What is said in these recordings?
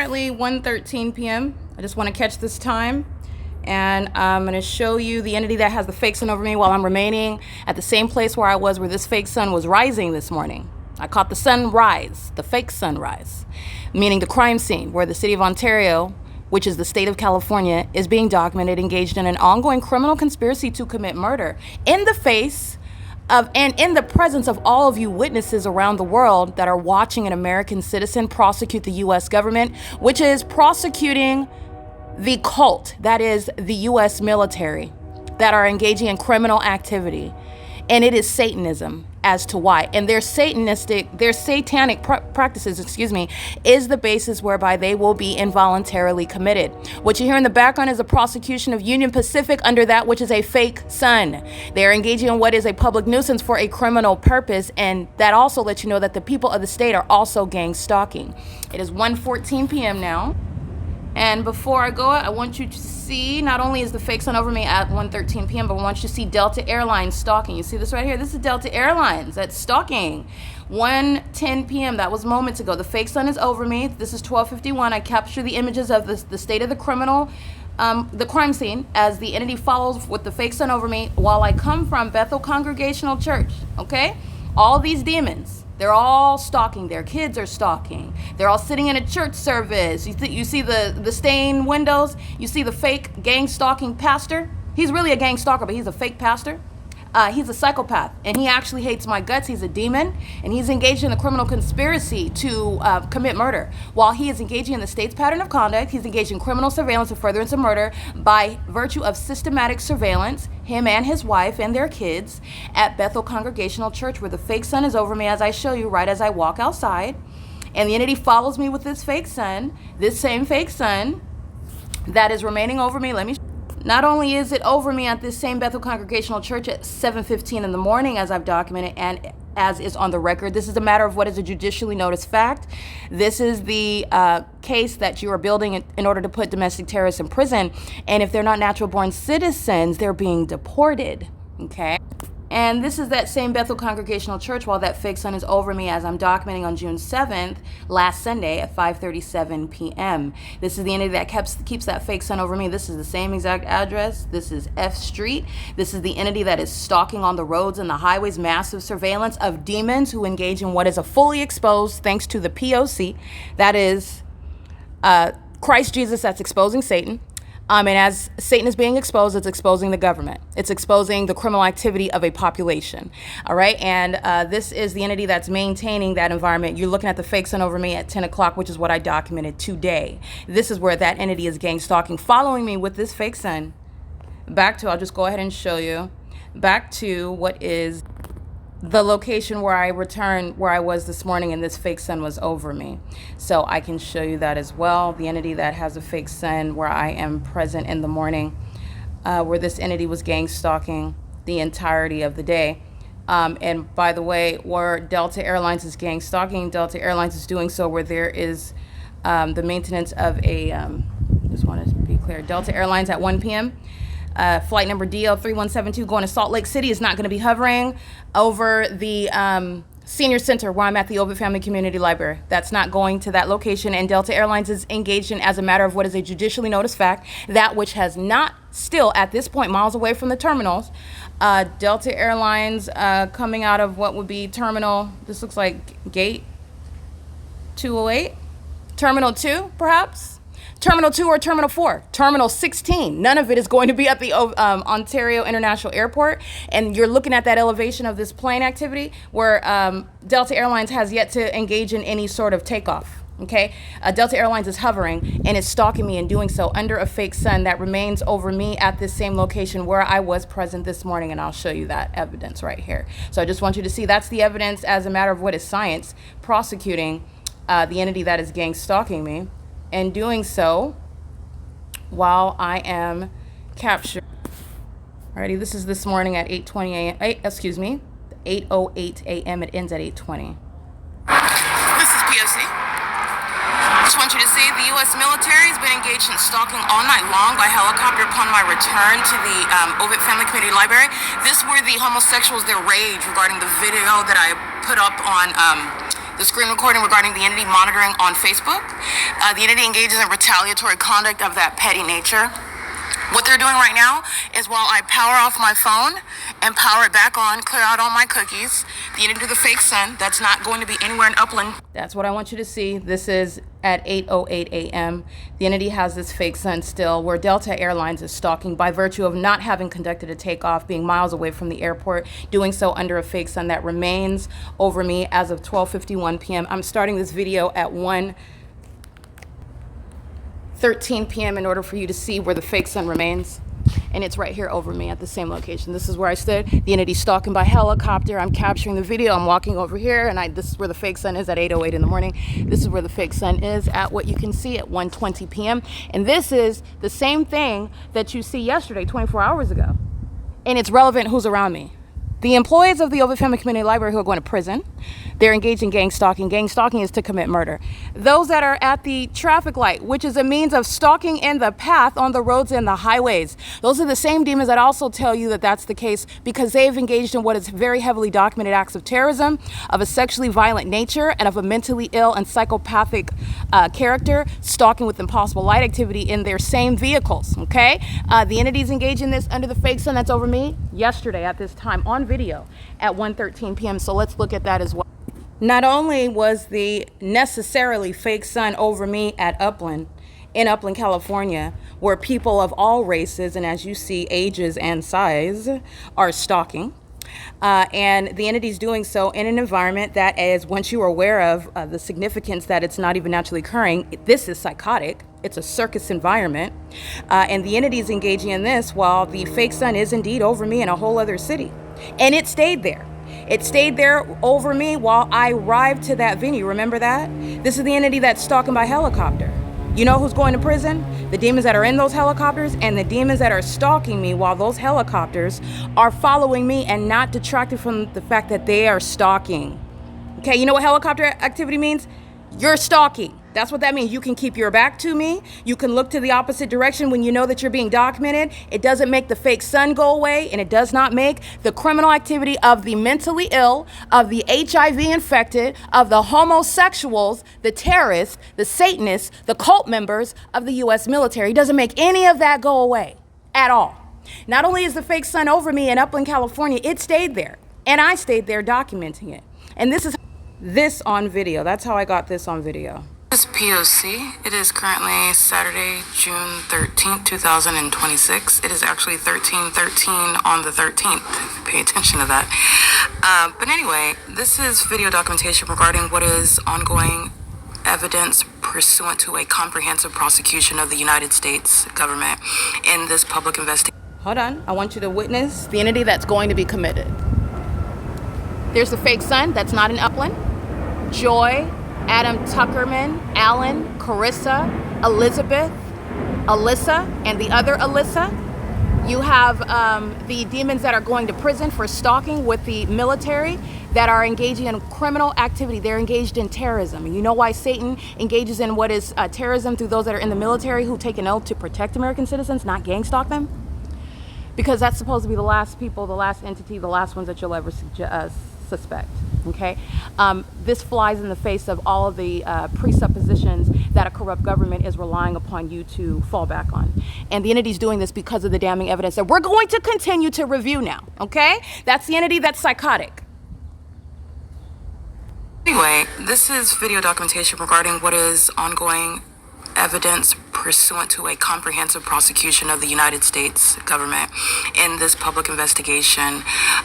currently 1:13 p.m. I just want to catch this time, and I'm going to show you the entity that has the fake sun over me while I'm remaining at the same place where I was where this fake sun was rising this morning. I caught the sun rise, the fake sunrise, meaning the crime scene where the city of Ontario, which is the state of California, is being documented engaged in an ongoing criminal conspiracy to commit murder in the face of and in the presence of all of you witnesses around the world that are watching an American citizen prosecute the U.S. government, which is prosecuting the cult, that is the U.S. military, that are engaging in criminal activity. And it is Satanism as to why. And their satanic practices, is the basis whereby they will be involuntarily committed. What you hear in the background is a prosecution of Union Pacific under that which is a fake sun. They are engaging in what is a public nuisance for a criminal purpose, and that also lets you know that the people of the state are also gang stalking. It is 1:14 p.m. now. And before I go, I want you to see, not only is the fake sun over me at 1:13 p.m., but I want you to see Delta Airlines stalking. You see this right here? This is Delta Airlines that's stalking. 1:10 p.m., that was moments ago. The fake sun is over me. This is 12:51. I capture the images of the state of the the crime scene as the entity follows with the fake sun over me while I come from Bethel Congregational Church, okay? All these demons, they're all stalking. Their kids are stalking. They're all sitting in a church service. You see the stained windows. You see the fake gang stalking pastor. He's really a gang stalker, but he's a fake pastor. He's a psychopath, and he actually hates my guts. He's a demon, and he's engaged in a criminal conspiracy to commit murder. While he is engaging in the state's pattern of conduct, he's engaged in criminal surveillance and furtherance of murder by virtue of systematic surveillance, him and his wife and their kids, at Bethel Congregational Church, where the fake sun is over me as I show you right as I walk outside. And the entity follows me with this fake sun, this same fake sun that is remaining over me. Not only is it over me at this same Bethel Congregational Church at 7:15 in the morning, as I've documented and as is on the record, this is a matter of what is a judicially noticed fact. This is the case that you are building in order to put domestic terrorists in prison. And if they're not natural born citizens, they're being deported, okay? And this is that same Bethel Congregational Church while that fake sun is over me as I'm documenting on June 7th, last Sunday at 5:37 p.m. This is the entity that keeps that fake sun over me. This is the same exact address. This is F Street. This is the entity that is stalking on the roads and the highways, massive surveillance of demons who engage in what is a fully exposed, thanks to the P.O.C., that is Christ Jesus, that's exposing Satan. And as Satan is being exposed, it's exposing the government. It's exposing the criminal activity of a population. All right. And this is the entity that's maintaining that environment. You're looking at the fake sun over me at 10 o'clock, which is what I documented today. This is where that entity is gang stalking, following me with this fake sun. I'll just go ahead and show you, back to what is the location where I was this morning, and this fake sun was over me. So I can show you that as well. The entity that has a fake sun where I am present in the morning, where this entity was gang stalking the entirety of the day. And by the way, where Delta Airlines is gang stalking, Delta Airlines is doing so where there is the maintenance of a, just want to be clear, Delta Airlines at 1 p.m. Flight number DL3172 going to Salt Lake City is not going to be hovering over the senior center where I'm at the OVITT Family Community Library. That's not going to that location, and Delta Airlines is engaged in, as a matter of what is a judicially noticed fact, that which has not still at this point miles away from the terminals. Delta Airlines coming out of what would be terminal, this looks like gate 208, terminal 2 perhaps? Terminal 2 or Terminal 4, Terminal 16. None of it is going to be at the Ontario International Airport. And you're looking at that elevation of this plane activity where Delta Airlines has yet to engage in any sort of takeoff. Okay, Delta Airlines is hovering and is stalking me and doing so under a fake sun that remains over me at this same location where I was present this morning. And I'll show you that evidence right here. So I just want you to see that's the evidence as a matter of what is science prosecuting the entity that is gang stalking me, and doing so while I am captured. Alrighty, this is this morning at 8:20 a.m. 8:08 a.m. It ends at 8:20. This is P.O.C. Just want you to see the U.S. military has been engaged in stalking all night long by helicopter upon my return to the OVITT Family Community Library. This were the homosexuals, their rage regarding the video that I put up on the screen recording regarding the entity monitoring on Facebook. The entity engages in retaliatory conduct of that petty nature. What they're doing right now is while I power off my phone and power it back on, clear out all my cookies, the entity of the fake sun that's not going to be anywhere in Upland. That's what I want you to see. This is at 8:08 a.m. The entity has this fake sun still, where Delta Airlines is stalking by virtue of not having conducted a takeoff, being miles away from the airport, doing so under a fake sun that remains over me as of 12:51 p.m. I'm starting this video at 1:13 p.m. in order for you to see where the fake sun remains. And it's right here over me at the same location. This is where I stood. The entity stalking by helicopter. I'm capturing the video. I'm walking over here, and this is where the fake sun is at 8:08 in the morning. This is where the fake sun is at what you can see at 1:20 p.m. And this is the same thing that you see yesterday, 24 hours ago. And it's relevant who's around me. The employees of the OVITT Family Community Library who are going to prison, they're engaged in gang stalking. Gang stalking is to commit murder. Those that are at the traffic light, which is a means of stalking in the path on the roads and the highways. Those are the same demons that also tell you that that's the case because they've engaged in what is very heavily documented acts of terrorism, of a sexually violent nature, and of a mentally ill and psychopathic character, stalking with impossible light activity in their same vehicles, okay? The entities engaged in this under the fake sun that's over me yesterday at this time on video at 1:13 p.m. So let's look at that as well. Not only was the necessarily fake sun over me at Upland, in Upland, California, where people of all races and, as you see, ages and size are stalking, and the entity's doing so in an environment that is, once you are aware of the significance that it's not even naturally occurring, this is psychotic. It's a circus environment, and the entity is engaging in this while the fake sun is indeed over me in a whole other city. And it stayed there. It stayed there over me while I arrived to that venue. Remember that? This is the entity that's stalking by helicopter. You know who's going to prison? The demons that are in those helicopters and the demons that are stalking me while those helicopters are following me and not detracted from the fact that they are stalking. Okay, you know what helicopter activity means? You're stalking. That's what that means. You can keep your back to me. You can look to the opposite direction when you know that you're being documented. It doesn't make the fake sun go away, and it does not make the criminal activity of the mentally ill, of the HIV infected, of the homosexuals, the terrorists, the Satanists, the cult members of the U.S. military. It doesn't make any of that go away at all. Not only is the fake sun over me in Upland, California, it stayed there, and I stayed there documenting it. And this is this on video. That's how I got this on video. This is P.O.C. It is currently Saturday, June 13th, 2026. It is actually 13/13 on the 13th. Pay attention to that. But anyway, this is video documentation regarding what is ongoing evidence pursuant to a comprehensive prosecution of the United States government in this public investigation. Hold on. I want you to witness the entity that's going to be committed. There's the fake sun that's not in Upland. Joy, Adam Tuckerman, Alan, Carissa, Elizabeth, Alyssa, and the other Alyssa. You have the demons that are going to prison for stalking with the military that are engaging in criminal activity. They're engaged in terrorism. And you know why Satan engages in what is terrorism through those that are in the military who take an oath to protect American citizens, not gang stalk them? Because that's supposed to be the last people, the last entity, the last ones that you'll ever suspect. Okay, this flies in the face of all of the presuppositions that a corrupt government is relying upon you to fall back on. And the entity's doing this because of the damning evidence that we're going to continue to review now. Okay, that's the entity that's psychotic. Anyway, this is video documentation regarding what is ongoing evidence pursuant to a comprehensive prosecution of the United States government in this public investigation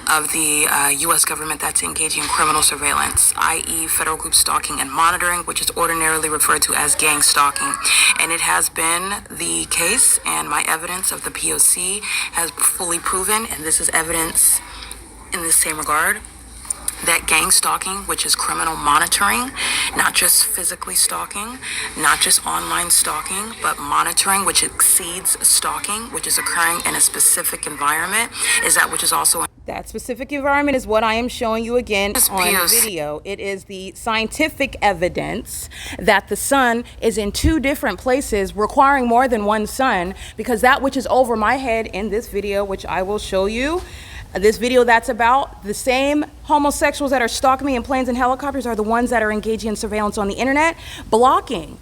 of the U.S. government that's engaging in criminal surveillance, i.e. federal group stalking and monitoring, which is ordinarily referred to as gang stalking. And it has been the case, and my evidence of the P.O.C. has fully proven, and this is evidence in the same regard, that gang stalking, which is criminal monitoring, not just physically stalking, not just online stalking, but monitoring, which exceeds stalking, which is occurring in a specific environment, is that which is also... That specific environment is what I am showing you again on video. It is the scientific evidence that the sun is in two different places, requiring more than one sun, because that which is over my head in this video, which I will show you, This video that's about the same homosexuals that are stalking me in planes and helicopters are the ones that are engaging in surveillance on the internet, blocking.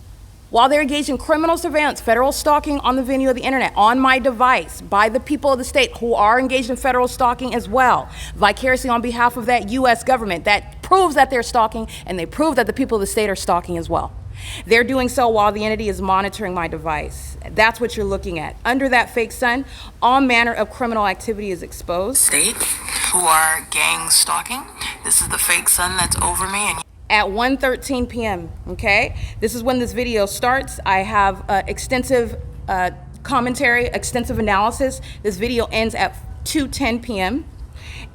While they're engaged in criminal surveillance, federal stalking on the venue of the internet, on my device, by the people of the state who are engaged in federal stalking as well, vicariously on behalf of that US government that proves that they're stalking, and they prove that the people of the state are stalking as well. They're doing so while the entity is monitoring my device. That's what you're looking at. Under that fake sun, all manner of criminal activity is exposed. State who are gang stalking. This is the fake sun that's over me. And at 1:13 p.m., okay? This is when this video starts. I have extensive commentary, extensive analysis. This video ends at 2:10 p.m.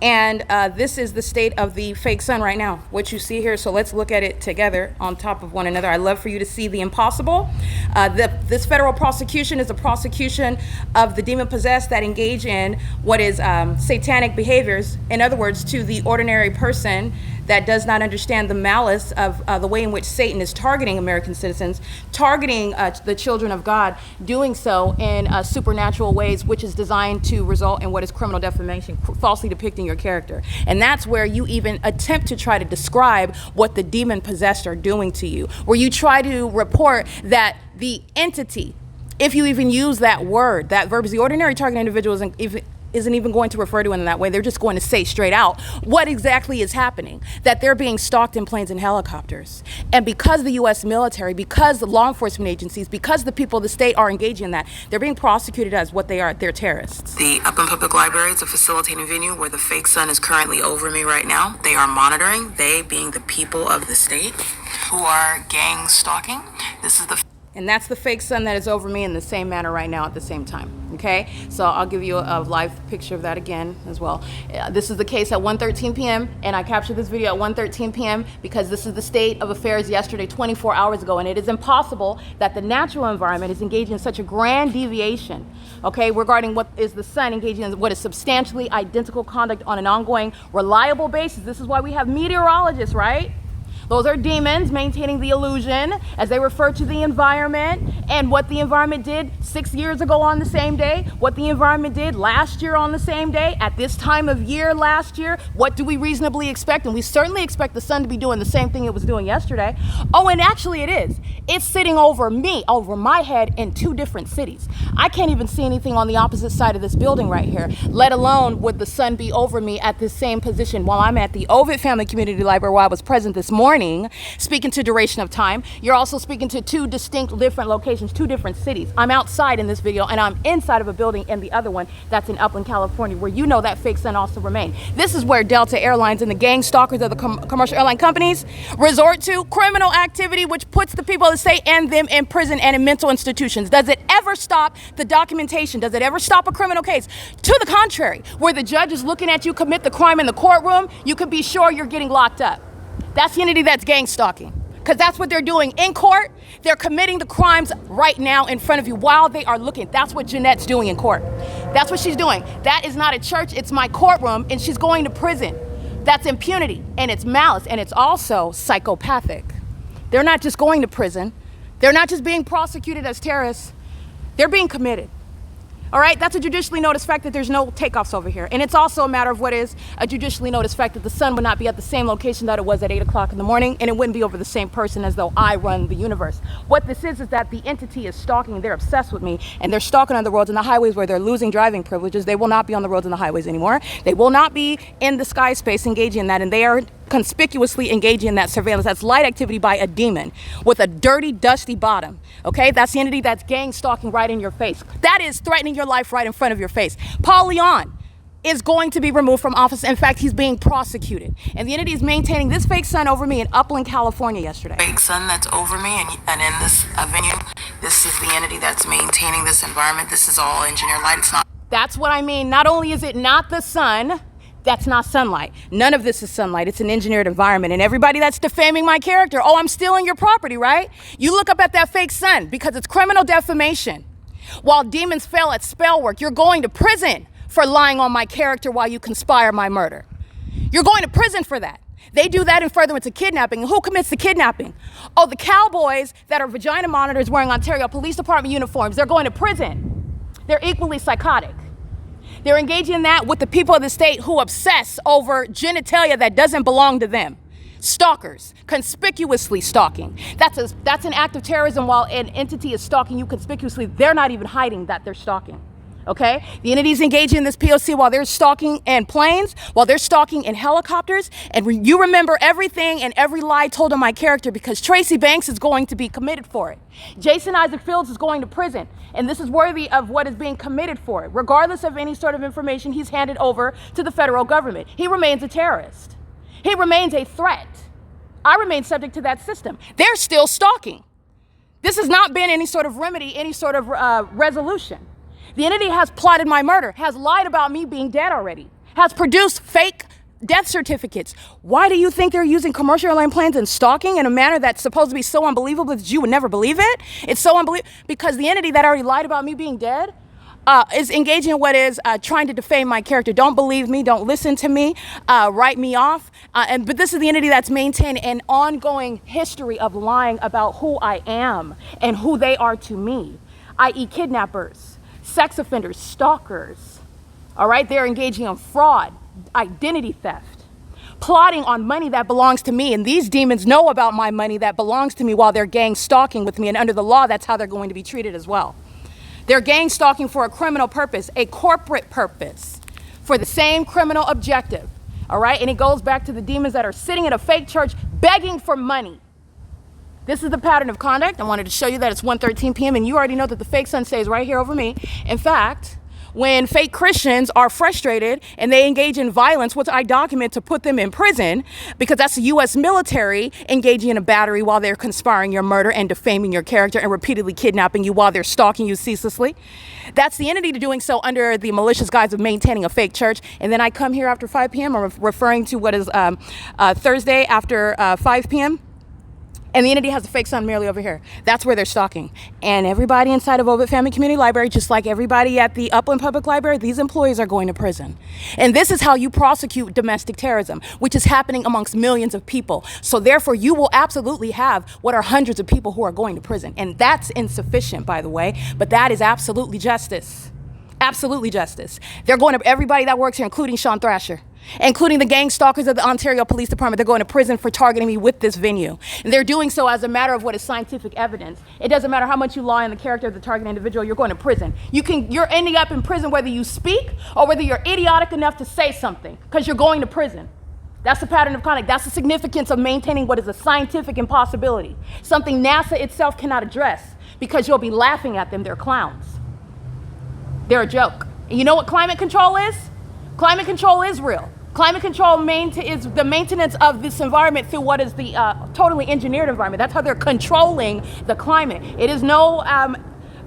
And this is the state of the fake sun right now, what you see here. So let's look at it together on top of one another. I'd love for you to see the impossible. This federal prosecution is a prosecution of the demon-possessed that engage in what is satanic behaviors. In other words, to the ordinary person that does not understand the malice of the way in which Satan is targeting American citizens, targeting the children of God, doing so in supernatural ways, which is designed to result in what is criminal defamation, falsely depicting your character. And that's where you even attempt to try to describe what the demon-possessed are doing to you, where you try to report that the entity, if you even use that word, that verb, is the ordinary target individual isn't even going to refer to it in that way. They're just going to say straight out what exactly is happening, that they're being stalked in planes and helicopters. And because the US military, because the law enforcement agencies, because the people of the state are engaging in that, they're being prosecuted as what they are. They're terrorists. The Upland Public Library is a facilitating venue where the fake sun is currently over me right now. They are monitoring, they being the people of the state who are gang stalking. This is the And that's the fake sun that is over me in the same manner right now at the same time, okay? So I'll give you a live picture of that again as well. This is the case at 1:13 p.m. and I captured this video at 1:13 p.m. because this is the state of affairs yesterday, 24 hours ago, and it is impossible that the natural environment is engaging in such a grand deviation, okay, regarding what is the sun engaging in what is substantially identical conduct on an ongoing, reliable basis. This is why we have meteorologists, right? Those are demons maintaining the illusion as they refer to the environment and what the environment did 6 years ago on the same day, what the environment did last year on the same day, at this time of year last year. What do we reasonably expect? And we certainly expect the sun to be doing the same thing it was doing yesterday. Oh, and actually it is. It's sitting over me, over my head in 2 different cities. I can't even see anything on the opposite side of this building right here, let alone would the sun be over me at this same position while I'm at the OVITT Family Community Library where I was present this morning. Speaking to duration of time. You're also speaking to 2 distinct different locations, 2 different cities. I'm outside in this video and I'm inside of a building in the other one that's in Upland, California, where you know that fake sun also remain. This is where Delta Airlines and the gang stalkers of the commercial airline companies resort to criminal activity which puts the people of the state and them in prison and in mental institutions. Does it ever stop the documentation? Does it ever stop a criminal case? To the contrary, where the judge is looking at you commit the crime in the courtroom, you can be sure you're getting locked up. That's the entity that's gang stalking, because that's what they're doing in court. They're committing the crimes right now in front of you while they are looking. That's what Jeanette's doing in court. That's what she's doing. That is not a church, it's my courtroom, and she's going to prison. That's impunity, and it's malice, and it's also psychopathic. They're not just going to prison. They're not just being prosecuted as terrorists. They're being committed. All right, that's a judicially noticed fact that there's no takeoffs over here. And it's also a matter of what is a judicially noticed fact that the sun would not be at the same location that it was at 8 o'clock in the morning, and it wouldn't be over the same person as though I run the universe. What this is that the entity is stalking, they're obsessed with me, and they're stalking on the roads and the highways where they're losing driving privileges. They will not be on the roads and the highways anymore. They will not be in the sky space engaging in that, and they are conspicuously engaging in that surveillance. That's light activity by a demon with a dirty, dusty bottom. Okay, that's the entity that's gang stalking right in your face. That is threatening your life right in front of your face. Paul Leon is going to be removed from office. In fact, he's being prosecuted. And the entity is maintaining this fake sun over me in Upland, California yesterday. Fake sun that's over me and in this venue, this is the entity that's maintaining this environment. This is all engineered light. It's not. That's what I mean. Not only is it not the sun, that's not sunlight. None of this is sunlight. It's an engineered environment. And everybody that's defaming my character, oh, I'm stealing your property, right? You look up at that fake sun because it's criminal defamation. While demons fail at spell work, you're going to prison for lying on my character while you conspire my murder. You're going to prison for that. They do that in furtherance of kidnapping. And who commits the kidnapping? Oh, the cowboys that are vagina monitors wearing Ontario Police Department uniforms. They're going to prison. They're equally psychotic. They're engaging in that with the people of the state who obsess over genitalia that doesn't belong to them. Stalkers, conspicuously stalking. That's an act of terrorism. While an entity is stalking you conspicuously, they're not even hiding that they're stalking. Okay? The entity's engaging in this POC while they're stalking in planes, while they're stalking in helicopters, and you remember everything and every lie told on my character because Tracy Banks is going to be committed for it. Jason Isaac Fields is going to prison, and this is worthy of what is being committed for it. Regardless of any sort of information he's handed over to the federal government, he remains a terrorist. He remains a threat. I remain subject to that system. They're still stalking. This has not been any sort of remedy, any sort of resolution. The entity has plotted my murder, has lied about me being dead already, has produced fake death certificates. Why do you think they're using commercial airline planes and stalking in a manner that's supposed to be so unbelievable that you would never believe it? It's so unbelievable because the entity that already lied about me being dead is engaging in what is trying to defame my character. Don't believe me, don't listen to me, write me off. But this is the entity that's maintained an ongoing history of lying about who I am and who they are to me, i.e. kidnappers, sex offenders, stalkers. All right, they're engaging in fraud, identity theft, plotting on money that belongs to me. And these demons know about my money that belongs to me while they're gang stalking with me. And under the law, that's how they're going to be treated as well. They're gang stalking for a criminal purpose, a corporate purpose, for the same criminal objective. All right, and it goes back to the demons that are sitting in a fake church begging for money. This is the pattern of conduct. I wanted to show you that it's 1:13 p.m. and you already know that the fake sun stays right here over me. In fact, when fake Christians are frustrated and they engage in violence, which I document to put them in prison, because that's the U.S. military engaging in a battery while they're conspiring your murder and defaming your character and repeatedly kidnapping you while they're stalking you ceaselessly. That's the entity doing so under the malicious guise of maintaining a fake church. And then I come here after 5 p.m. I'm referring to what is Thursday after 5 p.m. And the entity has a fake sun merely over here. That's where they're stalking. And everybody inside of OVITT Family Community Library, just like everybody at the Upland Public Library, these employees are going to prison. And this is how you prosecute domestic terrorism, which is happening amongst millions of people. So therefore, you will absolutely have what are hundreds of people who are going to prison. And that's insufficient, by the way, but that is absolutely justice. Absolutely justice. They're going to everybody that works here, including Sean Thrasher, including the gang stalkers of the Ontario Police Department. They're going to prison for targeting me with this venue. And they're doing so as a matter of what is scientific evidence. It doesn't matter how much you lie on the character of the target individual, you're going to prison. You're ending up in prison whether you speak or whether you're idiotic enough to say something, because you're going to prison. That's the pattern of conduct. That's the significance of maintaining what is a scientific impossibility, something NASA itself cannot address, because you'll be laughing at them. They're clowns. They're a joke. And you know what climate control is? Climate control is real. Climate control is the maintenance of this environment through what is the totally engineered environment. That's how they're controlling the climate. It is no,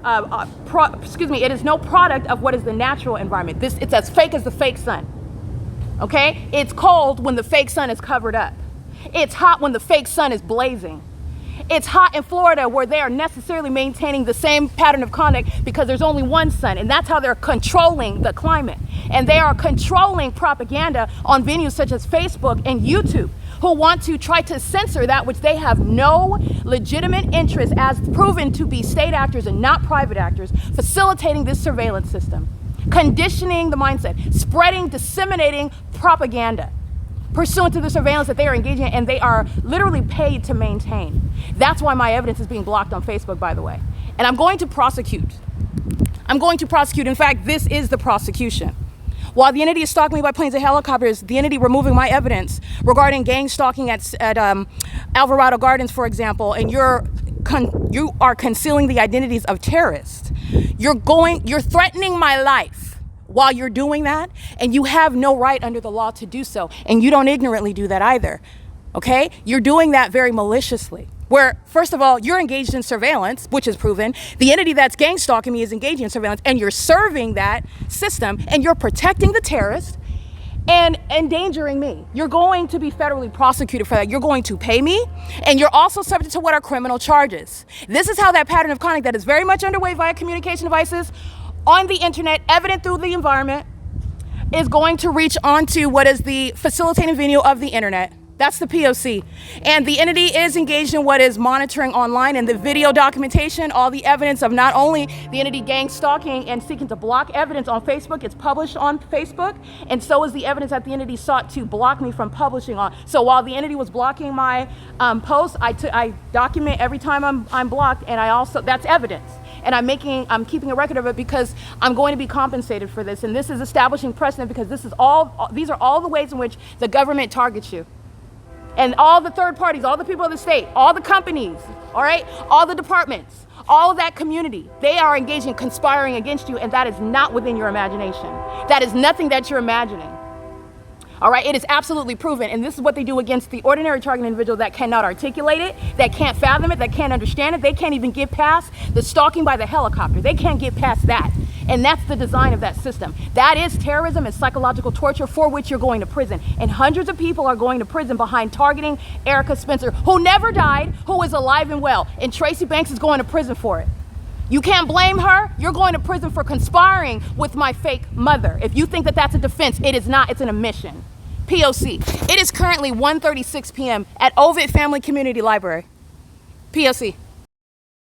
it is no product of what is the natural environment. It's as fake as the fake sun. Okay? It's cold when the fake sun is covered up. It's hot when the fake sun is blazing. It's hot in Florida where they are necessarily maintaining the same pattern of conduct because there's only one sun, and that's how they're controlling the climate. And they are controlling propaganda on venues such as Facebook and YouTube, who want to try to censor that which they have no legitimate interest, as proven to be state actors and not private actors, facilitating this surveillance system, conditioning the mindset, spreading, disseminating propaganda pursuant to the surveillance that they are engaging in, and they are literally paid to maintain. That's why my evidence is being blocked on Facebook, by the way. And I'm going to prosecute. I'm going to prosecute. In fact, this is the prosecution. While the entity is stalking me by planes and helicopters, the entity removing my evidence regarding gang stalking at Alvarado Gardens, for example, and you are concealing the identities of terrorists. You're threatening my life while you're doing that, and you have no right under the law to do so, and you don't ignorantly do that either, okay? You're doing that very maliciously, where, first of all, you're engaged in surveillance, which is proven. The entity that's gang stalking me is engaging in surveillance, and you're serving that system, and you're protecting the terrorist and endangering me. You're going to be federally prosecuted for that. You're going to pay me, and you're also subject to what are criminal charges. This is how that pattern of conduct that is very much underway via communication devices on the internet, evident through the environment, is going to reach onto what is the facilitating venue of the internet, That's the POC. And the entity is engaged in what is monitoring online, and the video documentation, all the evidence of not only the entity gang stalking and seeking to block evidence on Facebook, it's published on Facebook, and so is the evidence that the entity sought to block me from publishing on. So while the entity was blocking my posts, I document every time I'm blocked, and I also, that's evidence. And I'm keeping a record of it because I'm going to be compensated for this. And this is establishing precedent because these are all the ways in which the government targets you. And all the third parties, all the people of the state, all the companies, all right, all the departments, all of that community, they are engaged in conspiring against you, and that is not within your imagination. That is nothing that you're imagining. All right, it is absolutely proven, and this is what they do against the ordinary targeted individual that cannot articulate it, that can't fathom it, that can't understand it. They can't even get past the stalking by the helicopter. They can't get past that, and that's the design of that system. That is terrorism and psychological torture for which you're going to prison, and hundreds of people are going to prison behind targeting Erica Spencer, who never died, who is alive and well, and Tracy Banks is going to prison for it. You can't blame her. You're going to prison for conspiring with my fake mother. If you think that that's a defense, it is not. It's an admission. POC. It is currently 1:36 p.m. at OVITT Family Community Library. POC.